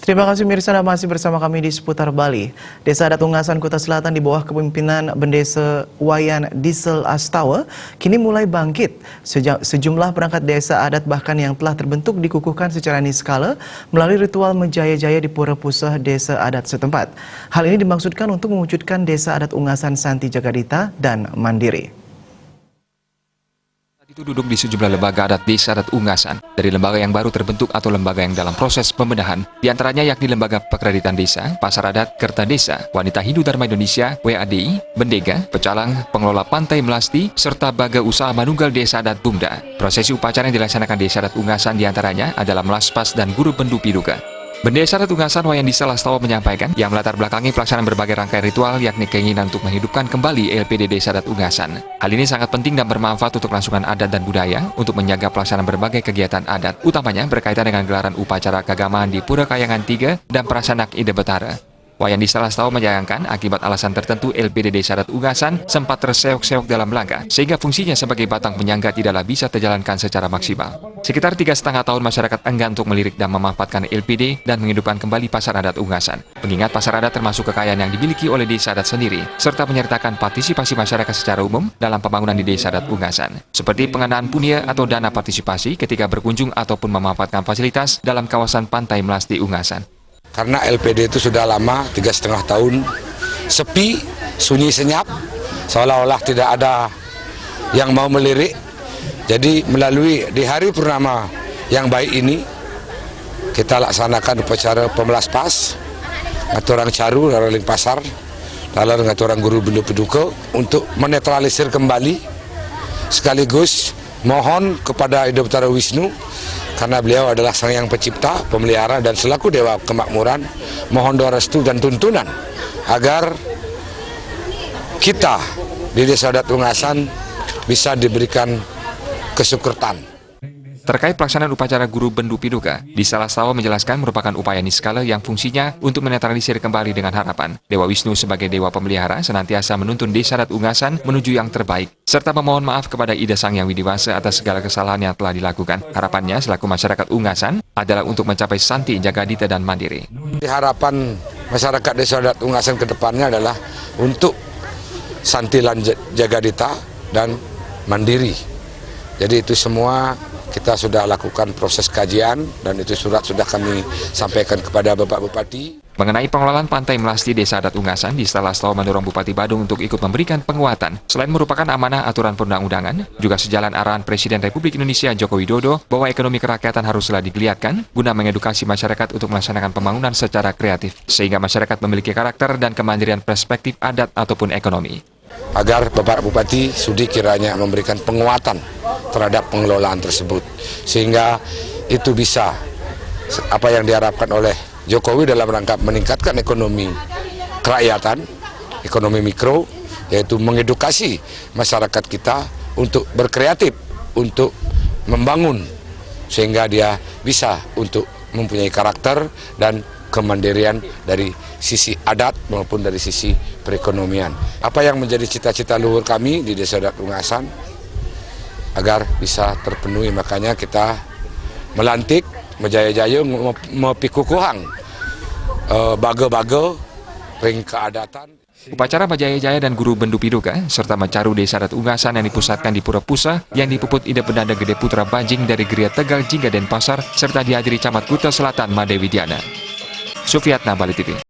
Terima kasih Mirsa, Anda masih bersama kami di seputar Bali. Desa adat Ungasan, Kuta Selatan di bawah kepemimpinan Bendesa Wayan Diesel Astawa kini mulai bangkit. Sejumlah perangkat desa adat bahkan yang telah terbentuk dikukuhkan secara niskala melalui ritual menjaya-jaya di pura pusah desa adat setempat. Hal ini dimaksudkan untuk mewujudkan desa adat Ungasan Santi Jagadita dan mandiri. Itu duduk di sejumlah lembaga adat desa adat Ungasan, dari lembaga yang baru terbentuk atau lembaga yang dalam proses pembenahan, diantaranya yakni Lembaga Pekreditan Desa, Pasar Adat, Kerta Desa, Wanita Hindu Dharma Indonesia, WADI, Bendega, Pecalang, Pengelola Pantai Melasti, serta Baga Usaha Manunggal Desa Adat Bumda. Prosesi upacara yang dilaksanakan desa adat Ungasan diantaranya adalah melaspas dan guru bendu piduga. Bendesa adat Ungasan Wayan Diesel Astawa menyampaikan yang melatar belakangi pelaksanaan berbagai rangkaian ritual yakni keinginan untuk menghidupkan kembali LPD Desa Adat Ungasan. Hal ini sangat penting dan bermanfaat untuk kelangsungan adat dan budaya untuk menjaga pelaksanaan berbagai kegiatan adat, utamanya berkaitan dengan gelaran upacara keagamaan di Pura Kayangan 3 dan Prasanak Ide Betara. Wayan Diesel Astawa menyayangkan akibat alasan tertentu LPD Desa Adat Ungasan sempat terseok-seok dalam langkah, sehingga fungsinya sebagai batang penyangga tidaklah bisa terjalankan secara maksimal. Sekitar 3,5 tahun masyarakat enggan untuk melirik dan memanfaatkan LPD dan menghidupkan kembali Pasar Adat Ungasan. Mengingat Pasar Adat termasuk kekayaan yang dimiliki oleh desa adat sendiri, serta menyertakan partisipasi masyarakat secara umum dalam pembangunan di Desa Adat Ungasan, seperti pengenaan punia atau dana partisipasi ketika berkunjung ataupun memanfaatkan fasilitas dalam kawasan Pantai Melasti Ungasan. Karena LPD itu sudah lama, 3,5 tahun, sepi, sunyi senyap, seolah-olah tidak ada yang mau melirik. Jadi melalui di hari purnama yang baik ini, kita laksanakan upacara pemelaspas, ngaturang caru, lalu pasar, lalu ngaturang guru bendu peduka untuk menetralisir kembali, sekaligus mohon kepada Ida Betara Wisnu, karena beliau adalah sang yang pencipta, pemelihara, dan selaku Dewa Kemakmuran, mohon doa restu dan tuntunan agar kita di Desa Adat Ungasan bisa diberikan kesukurtan. Terkait pelaksanaan upacara guru bendu piduga, Diesel Astawa menjelaskan merupakan upaya niskala yang fungsinya untuk menetralisir kembali dengan harapan Dewa Wisnu sebagai Dewa Pemelihara senantiasa menuntun Desa Adat Ungasan menuju yang terbaik, serta memohon maaf kepada Ida Sang Yang Widiwasa atas segala kesalahan yang telah dilakukan. Harapannya selaku masyarakat Ungasan adalah untuk mencapai Santi, Jagadita, dan Mandiri. Harapan masyarakat Desa Adat Ungasan ke depannya adalah untuk Santi, Jagadita, dan Mandiri. Jadi itu semua kita sudah lakukan proses kajian dan itu surat sudah kami sampaikan kepada Bapak Bupati. Mengenai pengelolaan Pantai Melasti Desa Adat Ungasan, Diesel Astawa mendorong Bupati Badung untuk ikut memberikan penguatan. Selain merupakan amanah aturan perundang-undangan, juga sejalan arahan Presiden Republik Indonesia Joko Widodo bahwa ekonomi kerakyatan haruslah digeliatkan guna mengedukasi masyarakat untuk melaksanakan pembangunan secara kreatif, sehingga masyarakat memiliki karakter dan kemandirian perspektif adat ataupun ekonomi. Agar Bapak Bupati sudi kiranya memberikan penguatan terhadap pengelolaan tersebut, sehingga itu bisa apa yang diharapkan oleh Jokowi dalam rangka meningkatkan ekonomi kerakyatan, ekonomi mikro, yaitu mengedukasi masyarakat kita untuk berkreatif, untuk membangun, sehingga dia bisa untuk mempunyai karakter dan kemandirian dari sisi adat maupun dari sisi perekonomian. Apa yang menjadi cita-cita luhur kami di Desa Adat Ungasan agar bisa terpenuhi, makanya kita melantik, menjaya-jaya, mepikukuhang baga-baga ring keadatan. Upacara Majaya-Jaya dan Guru Bendu Piduga serta Mencaru Desa Adat Ungasan yang dipusatkan di Pura Pusah yang dipuput Ida Pendanda Gede Putra Banjing dari Geria Tegal Jingga Denpasar serta dihadiri Camat Kuta Selatan Made Widiana. Sufiatna, Bali TV.